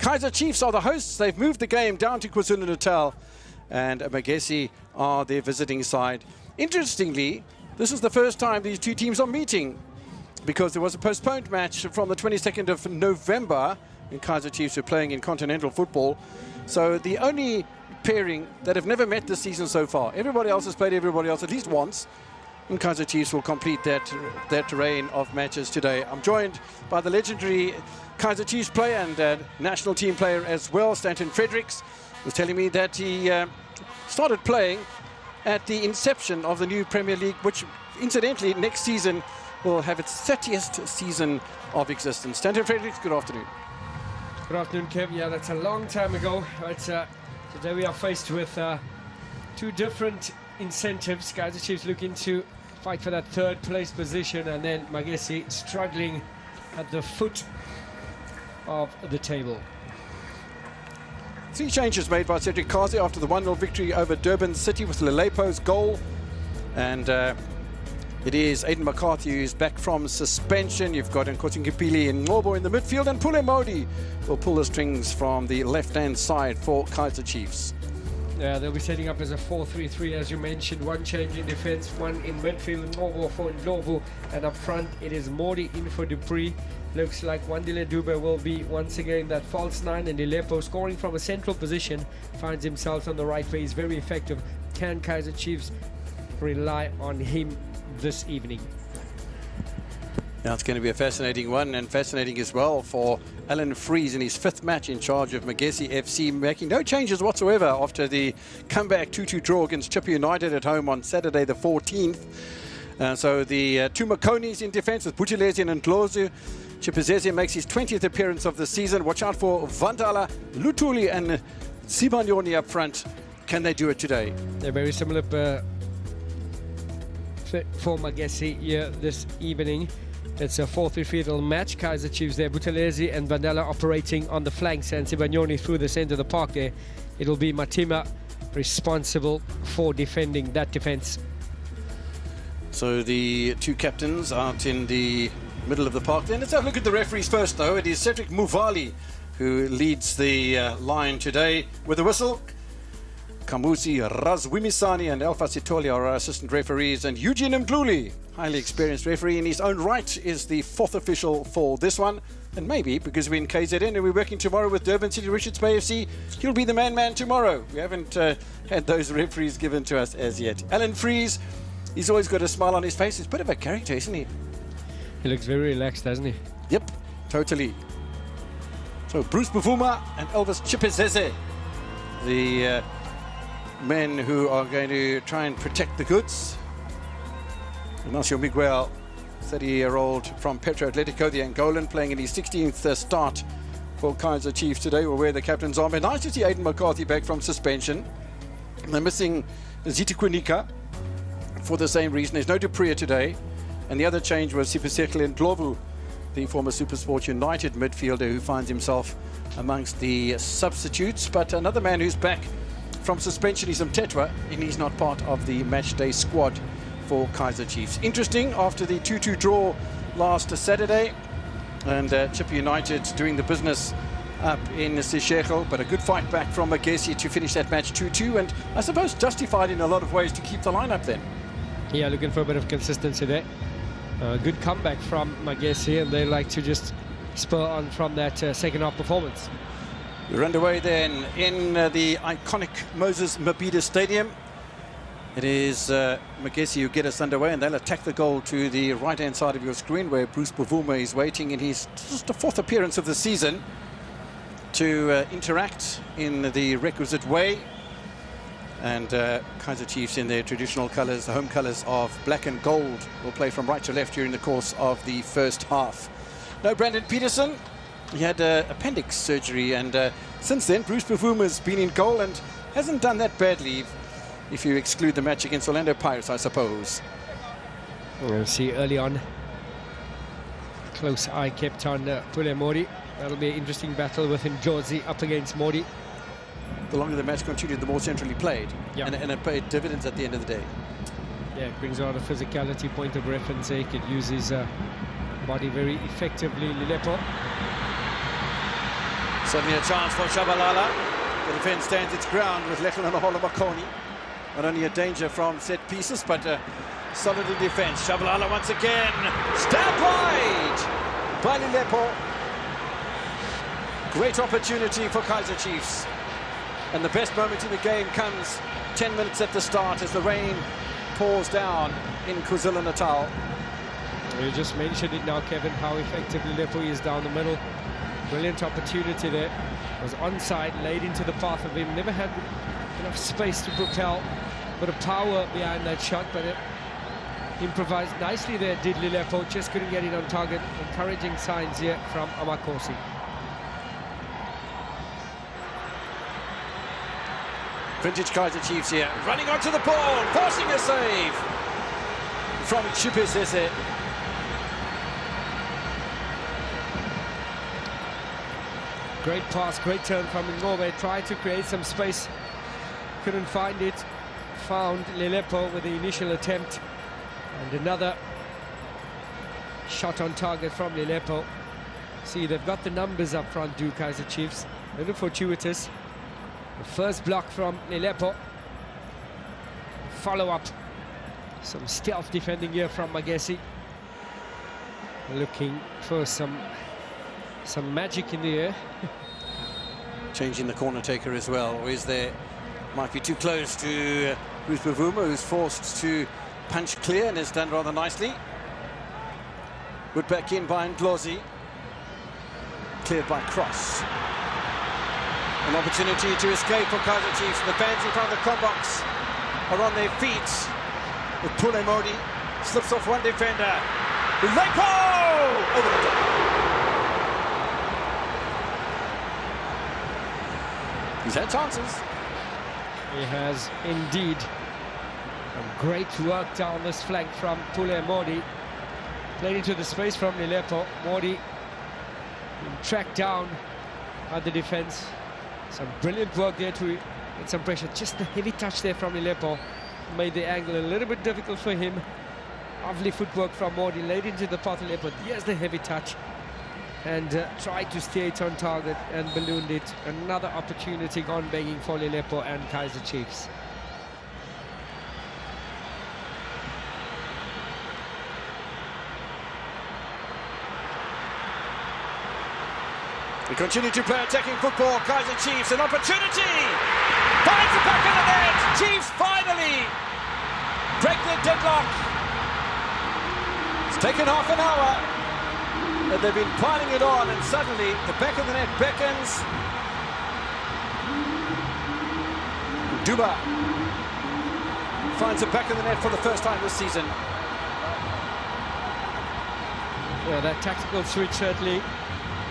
Kaizer Chiefs are the hosts. They've moved the game down to KwaZulu-Natal, and Magesi are their visiting side. Interestingly, this is the first time these two teams are meeting, because there was a postponed match from the 22nd of November when Kaizer Chiefs were playing in continental football. So the only pairing that have never met this season so far. Everybody else has played everybody else at least once, and Kaizer Chiefs will complete that reign of matches today. I'm joined by the legendary Kaizer Chiefs player and national team player as well, Stanton Fredericks, was telling me that he started playing at the inception of the new Premier League, which incidentally next season will have its 30th season of existence. Stanton Fredericks, good afternoon. Good afternoon, Kev. Yeah, that's a long time ago. But today we are faced with two different incentives. Kaizer Chiefs looking to fight for that third place position, and then Magesi struggling at the foot of the table. 3 changes made by Cedric Kaizer after the 1-0 victory over Durban City with Lelepo's goal. And it is Aiden McCarthy who's back from suspension. You've got Nkosi Ngipili and Ngobo in the midfield, and Pule Modi will pull the strings from the left-hand side for Kaizer Chiefs. Yeah, they'll be setting up as a 4-3-3, as you mentioned. 1 change in defense, 1 in midfield, Ngobo for Ndlovu, and up front it is Modi in for Dupree. Looks like Wandile Dube will be once again that false 9, and Lelepo scoring from a central position finds himself on the right way. He's very effective. Can Kaizer Chiefs rely on him this evening? Now it's going to be a fascinating one, and fascinating as well for Alan Fries in his 5th match in charge of Magesi FC, making no changes whatsoever after the comeback 2-2 draw against Chippa United at home on Saturday the 14th. So the two Maconis in defense with Buthelezi and Ndlovu. Chippa makes his 20th appearance of the season. Watch out for Vandala, Lutuli and Sibanyoni up front. Can they do it today? They're very similar for Magesi here this evening. It's a 4-3-3 match. Kaizer Chiefs there, Buthelezi and Vandala operating on the flanks, and Sibanyoni through the centre of the park there. It'll be Matima responsible for defending that defence. So the two captains out in the middle of the park. Then let's have a look at the referees first, though. It is Cedric Muvali who leads the line today with a whistle. Kambuzi Razwimisani and Alpha Sitoli are our assistant referees, and Eugene Mdluli, highly experienced referee in his own right, is the 4th official for this one. And maybe, because we're in KZN and we're working tomorrow with Durban City Richards Bay FC, he'll be the man tomorrow. We haven't had those referees given to us as yet. Alan Fries, he's always got a smile on his face. He's a bit of a character, isn't he? He looks very relaxed, doesn't he? Yep, totally. So Bruce Bavuma and Elvis Chipezeze, the men who are going to try and protect the goods. Ignacio Miguel, 30-year-old from Petro Atletico, the Angolan, playing in his 16th start for Kaizer Chiefs today, will wear the captain's armband. Nice to see Aiden McCarthy back from suspension. They're missing Ziti Kunika for the same reason. There's no Dupree today. And the other change was Sipisekile Ndlovu, the former SuperSport United midfielder who finds himself amongst the substitutes. But another man who's back from suspension is Mtetwa, and he's not part of the matchday squad for Kaizer Chiefs. Interesting, after the 2-2 draw last Saturday, and Chippa United doing the business up in Seshego, but a good fight back from Magesi to finish that match 2-2, and I suppose justified in a lot of ways to keep the lineup then. Yeah, looking for a bit of consistency there. Good comeback from Magesi, and they like to just spur on from that second half performance. We're underway then in the iconic Moses Mabhida Stadium. It is Magesi who get us underway, and they'll attack the goal to the right-hand side of your screen where Bruce Bavuma is waiting in his just the 4th appearance of the season to interact in the requisite way. And Kaizer Chiefs in their traditional colours, the home colours of black and gold, will play from right to left during the course of the first half. No Brandon Peterson. He had appendix surgery, and since then Bruce Bavuma's been in goal and hasn't done that badly, if you exclude the match against Orlando Pirates, I suppose. We'll see early on. Close eye kept on Pule Modi. That'll be an interesting battle with Jozi up against Modi. The longer the match continued, the more centrally played, yeah. and it paid dividends at the end of the day. Yeah, it brings out a physicality, point of reference. It uses body very effectively. Lelepo Suddenly a chance for Shabalala. The defence stands its ground with Lekhl and Makoni. Not only a danger from set pieces, but solid in defence. Shabalala once again. Stab wide by Lelepo. Great opportunity for Kaizer Chiefs. And the best moment in the game comes 10 minutes at the start as the rain pours down in KwaZulu-Natal. You just mentioned it now, Kevin, how effective Lelepo is down the middle. Brilliant opportunity there. Was onside, laid into the path of him. Never had enough space to propel. Bit of power behind that shot, but it improvised nicely there, did Lelepo. Just couldn't get it on target. Encouraging signs here from Magesi. Vintage Kaizer Chiefs here, running onto the ball, forcing a save from Chipesese. Great pass, great turn from Ngove. Tried to create some space, couldn't find it. Found Lelepo with the initial attempt, and another shot on target from Lelepo. See, they've got the numbers up front, do Kaizer Chiefs. A little fortuitous. The first block from Lelepo. Follow up. Some stealth defending here from Magesi. Looking for some magic in the air. Changing the corner taker as well. Or is there? Might be too close to Bruce Bavuma, who's forced to punch clear and has done rather nicely. Put back in by Ndlozi. Cleared by Cross. An opportunity to escape for Kaizer Chiefs. The fans in front of the combox are on their feet. With Pule Modi slips off one defender. Lepo! Over the top. He's had chances. He has indeed. Some great work down this flank from Pule Modi. Played into the space from Lelepo. Modi tracked down at the defense. Some brilliant work there to get some pressure. Just the heavy touch there from Lelepo made the angle a little bit difficult for him. Lovely footwork from Modi, laid into the path of Lelepo. Here's the heavy touch. And tried to stay it on target and ballooned it. Another opportunity gone begging for Lelepo and Kaizer Chiefs. We continue to play attacking football. Kaizer Chiefs, an opportunity! Finds the back of the net! Chiefs finally break their deadlock. It's taken half an hour. And they've been piling it on, and suddenly the back of the net beckons. Duba finds the back of the net for the first time this season. Yeah, that tactical switch certainly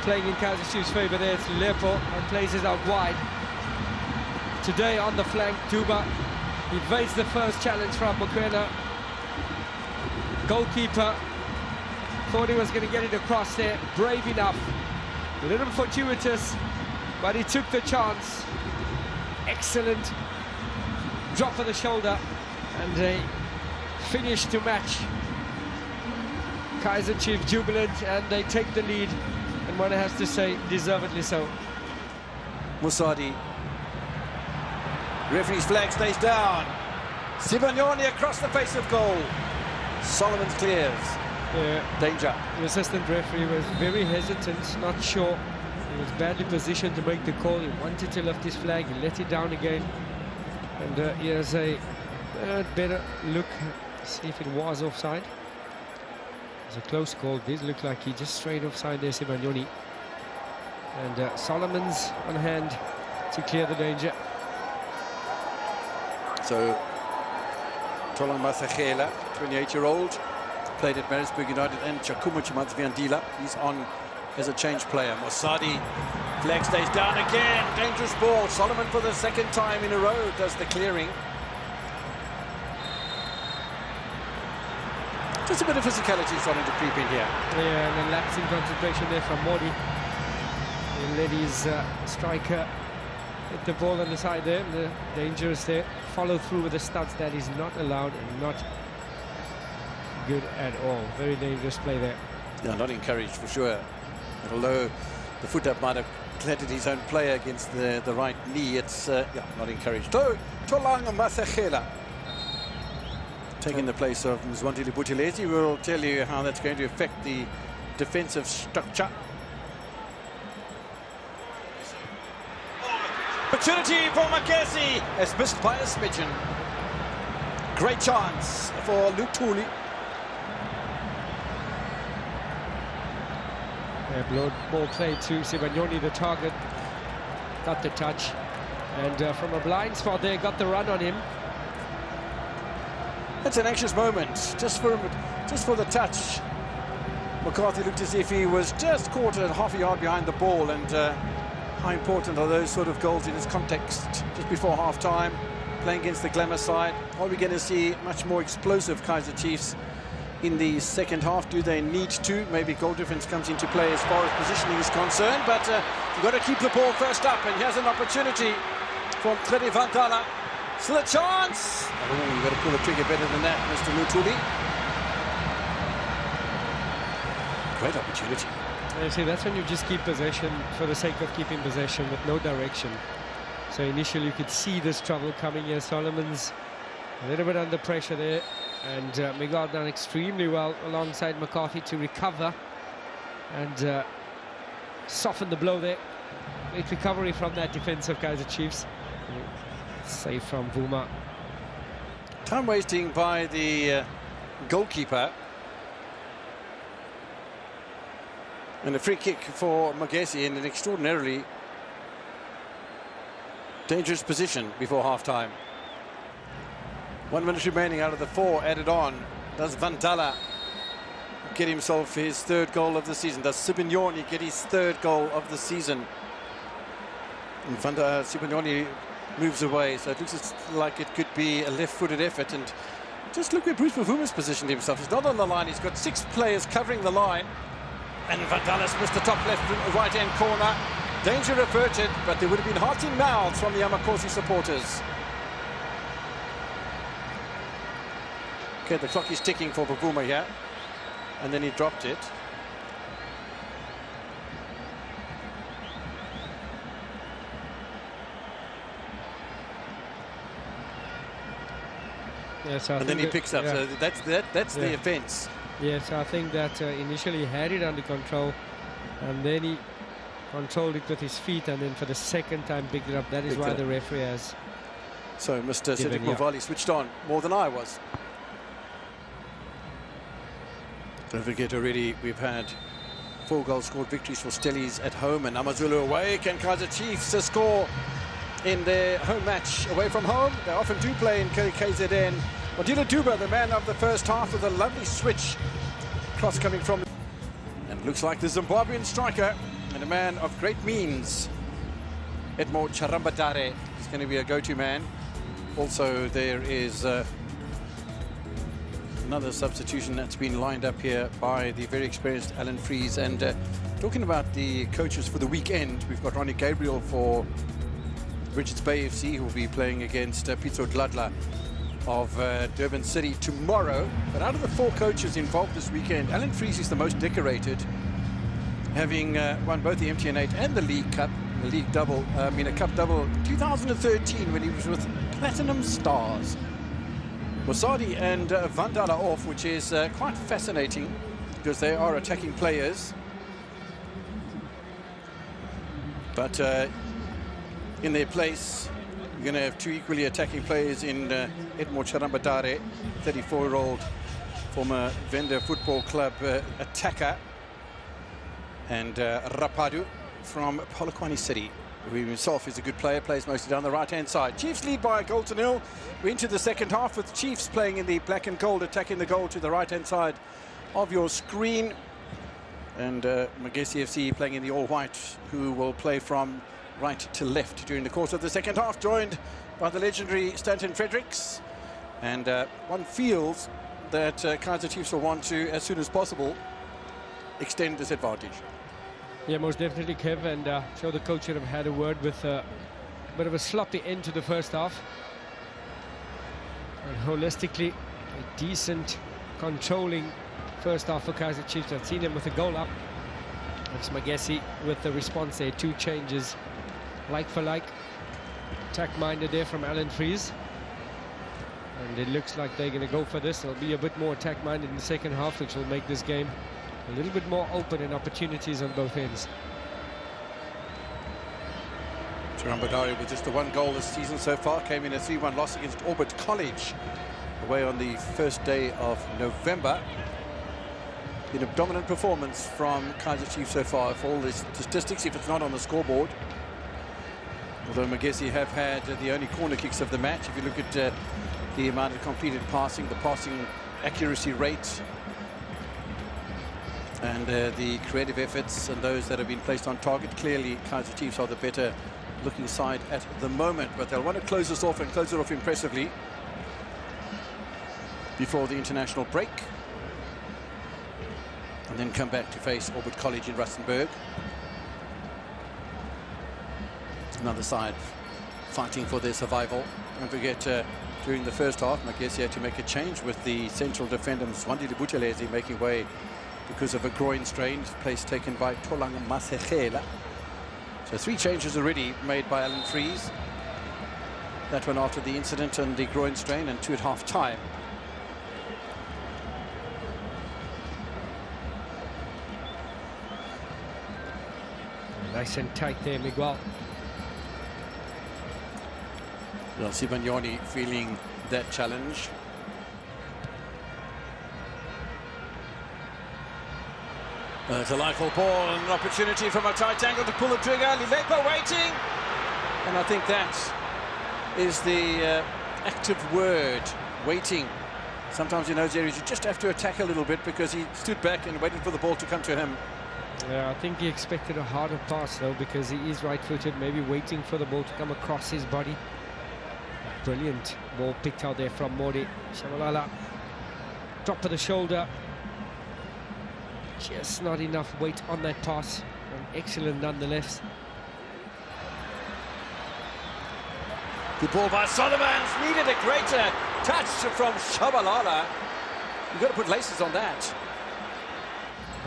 playing in Kaizer Chiefs' favour there. It's Lelepo and plays it out wide. Today on the flank, Duba evades the first challenge from Mokoena. Goalkeeper thought he was going to get it across there. Brave enough. A little fortuitous, but he took the chance. Excellent drop of the shoulder and a finish to match. Kaizer Chiefs jubilant, and they take the lead, and one has to say deservedly so. Musadi. Referee's flag stays down. Sibanyoni across the face of goal. Solomons clears. Yeah. Danger. The assistant referee was very hesitant, not sure. He was badly positioned to make the call. He wanted to lift his flag, he let it down again. And here's a better look, see if it was offside. It's a close call. This looked like he just straight offside there, Sibanyoni. And Solomons on hand to clear the danger. So, Tolan Masachela, 28-year-old, played at Maritzburg United, and Chakuma Chimatsviandila, he's on as a change player. Musadi, flag stays down again, dangerous ball. Solomon for the second time in a row does the clearing. Just a bit of physicality starting to creep in here. Yeah, and a lapse in concentration there from Modi. He let his striker hit the ball on the side there. The dangerous there. Follow through with the studs. That is not allowed and not good at all. Very dangerous play there. Yeah, not encouraged for sure. And although the foot up might have clattered his own player against the right knee. It's not encouraged. So, Tolang Masakela taking the place of Mzwandile Buthelezi. We'll tell you how that's going to affect the defensive structure. Opportunity for Magesi, as missed by a smidgen. Great chance for Lutuli. Ball play to Sibanyoni, the target. Got the touch. And from a blind spot there, got the run on him. It's an anxious moment, just for the touch. McCarthy looked as if he was just caught at half a yard behind the ball, and how important are those sort of goals in this context just before half-time, playing against the glamour side. Are we going to see much more explosive Kaizer Chiefs in the second half? Do they need to? Maybe goal difference comes into play as far as positioning is concerned, but you've got to keep the ball first up, and here's an opportunity from Tledi Vantala. Still a chance! Oh, you've got to pull the trigger better than that, Mr. Lutuli. Great opportunity. You see, that's when you just keep possession for the sake of keeping possession with no direction. So initially you could see this trouble coming here. Solomon's a little bit under pressure there, and Miguel done extremely well alongside McCarthy to recover and soften the blow there. Great recovery from that defense of Kaizer Chiefs. Save from Vuma. Time wasting by the goalkeeper. And a free kick for Magesi in an extraordinarily dangerous position before half-time. 1 minute remaining out of the 4 added on. Does Vantala get himself his 3rd goal of the season? Does Sibignoni get his 3rd goal of the season? And Sibignoni moves away, so it looks like it could be a left-footed effort. And just look where Bruce Mavuma's positioned himself. He's not on the line. He's got 6 players covering the line. And Vantala's missed the top left right-hand corner. Danger averted, but there would have been hearts in mouths from the Amakosi supporters. Okay, the clock is ticking for Bavuma here. And then he dropped it. Yes, and then he picks up. So that's the offence. Yes, I think that initially he had it under control, and then he controlled it with his feet, and then for the second time picked it up. That is why the referee has. So Mr. Cedric Movali switched on more than I was. Don't forget already we've had 4 goal scored victories for Stellies at home and Amazulu away. Can Kaizer Chiefs score in their home match away from home? They often do play in KZN. Modila Duba, the man of the first half, with a lovely switch. Cross coming from... And looks like the Zimbabwean striker and a man of great means. Edmo Charambadare is going to be a go-to man. Also, there is another substitution that's been lined up here by the very experienced Alan Fries. And talking about the coaches for the weekend, we've got Ronnie Gabriel for Richards Bay FC, who will be playing against Pitso Dladla of Durban City tomorrow. But out of the 4 coaches involved this weekend, Alan Fries is the most decorated, having won both the MTN8 and the League Cup, the League double, a Cup double 2013 when he was with Platinum Stars. Mosadi and Vandala off, which is quite fascinating because they are attacking players. But in their place, you're going to have 2 equally attacking players in Edmo Charambadare, 34-year-old former Venda Football Club attacker, and Rapadu from Polokwane City, who himself is a good player, plays mostly down the right-hand side. Chiefs lead by 1-0. We're into the second half with Chiefs playing in the black and gold, attacking the goal to the right-hand side of your screen. And Magesi FC playing in the all-white, who will play from right to left during the course of the second half, joined by the legendary Stanton Fredericks. And one feels that Kaizer Chiefs will want to, as soon as possible, extend this advantage. Yeah, most definitely, Kev, and so the coach should have had a word with a bit of a sloppy end to the first half. And holistically, a decent, controlling first half for Kaizer Chiefs. I've seen them with a goal up It's Magesi with the response there. 2 changes, like for like. Attack-minded there from Alan Fries. And it looks like they're going to go for this. They'll be a bit more attack-minded in the second half, which will make this game a little bit more open and opportunities on both ends. Turan Badari with just the 1 goal this season so far. Came in a 3-1 loss against Orbit College away on the first day of November. Been a dominant performance from Kaizer Chiefs so far, if all the statistics, if it's not on the scoreboard. Although Magesi have had the only corner kicks of the match. If you look at the amount of completed passing, the passing accuracy rate, and the creative efforts and those that have been placed on target, clearly Kaizer Chiefs are the better looking side at the moment. But they'll want to close this off and close it off impressively before the international break, and then come back to face Orbit College in Rustenburg. Another side fighting for their survival. Don't forget, during the first half, Magesi had to make a change with the central defender Zwandile Buthelezi making way because of a groin strain, place taken by Tolang Masechela. So 3 changes already made by Alan Fries. That one after the incident and the groin strain, and 2 at half time. Nice and tight there, Miguel. Well, Sibagnoni feeling that challenge. It's a lively ball and an opportunity from a tight angle to pull the trigger. Lilepo waiting. And I think that is the active word, waiting. Sometimes in those areas you just have to attack a little bit, because he stood back and waited for the ball to come to him. Yeah, I think he expected a harder pass though, because he is right-footed, maybe waiting for the ball to come across his body. Brilliant ball picked out there from Modi Shabalala. Drop of the shoulder. Just not enough weight on that pass. And excellent nonetheless. Good ball by Solomons. Needed a greater touch from Shabalala. You've got to put laces on that.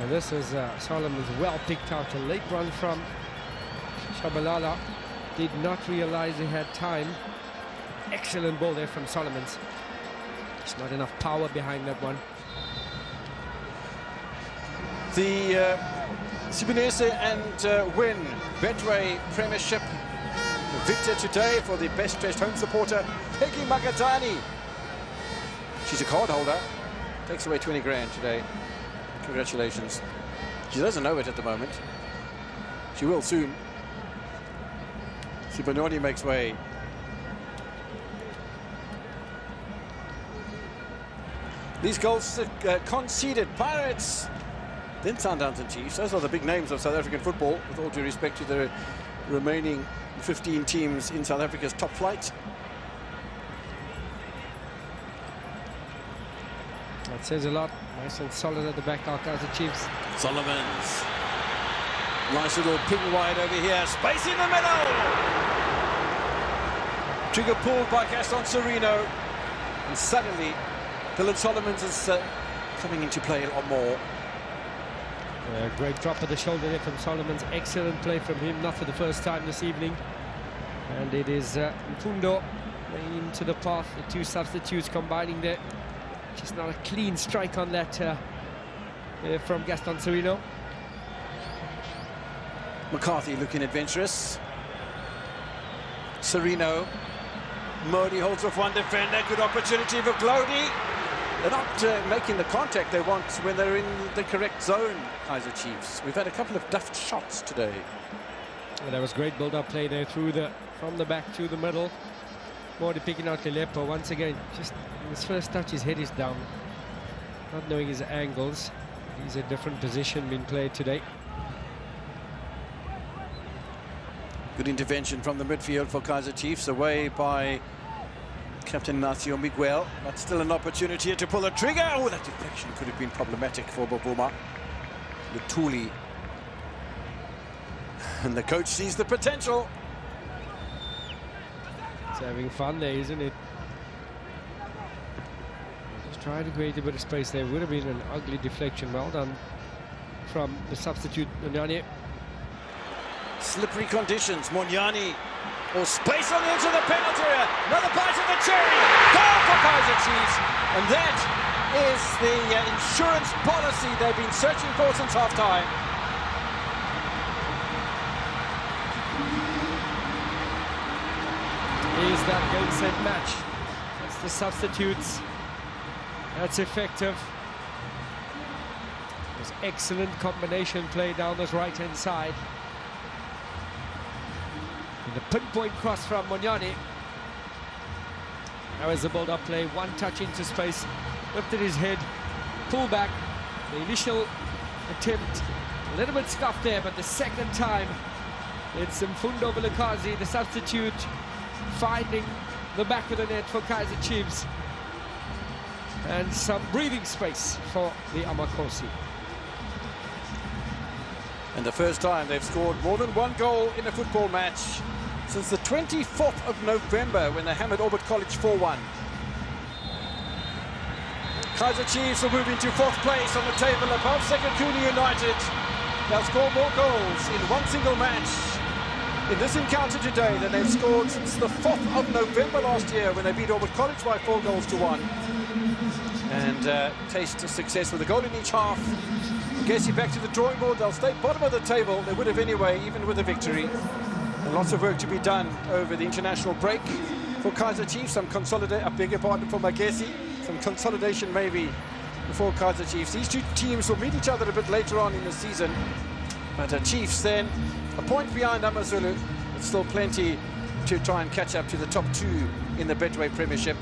And this is Solomons well picked out. A late run from Shabalala. Did not realize he had time. Excellent ball there from Solomons. Just not enough power behind that one. The Sibonese and Win Betway Premiership victor today for the best dressed home supporter, Peggy Magatani. She's a card holder. Takes away 20 grand today. Congratulations. She doesn't know it at the moment. She will soon. Sibanoni makes way. These goals conceded. Pirates, then Sundowns and Chiefs. Those are the big names of South African football, with all due respect to the remaining 15 teams in South Africa's top flight. That says a lot. Nice and solid at the back, our Kaizer Chiefs. Solomons. Nice little ping wide over here. Space in the middle. Trigger pulled by Gaston Sereno. And suddenly, Dylan Solomons is coming into play a lot more. Great drop of the shoulder there from Solomons. Excellent play from him, not for the first time this evening. And it is Mfundo into the path. The 2 substitutes combining there. Just not a clean strike on that from Gaston Sereno. McCarthy looking adventurous. Sereno. Modi holds off one defender. Good opportunity for Glody. They're not making the contact they want when they're in the correct zone, Kaizer Chiefs. We've had a couple of duffed shots today. Well, that was great build-up play there from the back to the middle. Modi picking out Lilepo once again. Just in his first touch, his head is down. Not knowing his angles. He's a different position being played today. Good intervention from the midfield for Kaizer Chiefs, away by Captain Nacio Miguel, but still an opportunity to pull the trigger. Oh, that deflection could have been problematic for Bavuma. Lutuli. And the coach sees the potential. It's having fun there, isn't it? Just trying to create a bit of space there. Would have been an ugly deflection. Well done from the substitute, Monyane. Slippery conditions, Monyane. Or space on the edge of the penalty area. Another bite of the cherry. Goal for Kaizer Chiefs. And that is the insurance policy they've been searching for since half-time. Is that game set match? That's the substitutes. That's effective. There's excellent combination play down this right-hand side. And a pinpoint cross from Monyane. That was the build-up play. One touch into space. Lifted his head. Pull back. The initial attempt a little bit scuffed there, but the second time it's Mfundo Vilakazi, the substitute, finding the back of the net for Kaizer Chiefs. And some breathing space for the Amakosi. And the first time they've scored more than one goal in a football match since the 24th of November when they hammered Orbit College 4-1. Kaizer Chiefs will move into 4th place on the table above Sekhukhune United. They'll score more goals in one single match in this encounter today than they've scored since the 4th of November last year when they beat Orbit College by 4-1. And taste of success with a goal in each half. Magesi back to the drawing board. They'll stay bottom of the table. They would have anyway, even with a victory. And lots of work to be done over the international break for Kaizer Chiefs. Some consolidate, a bigger partner for Magesi. Some consolidation maybe before Kaizer Chiefs. These two teams will meet each other a bit later on in the season. But Chiefs then a point behind AmaZulu. But still plenty to try and catch up to the top two in the Betway Premiership.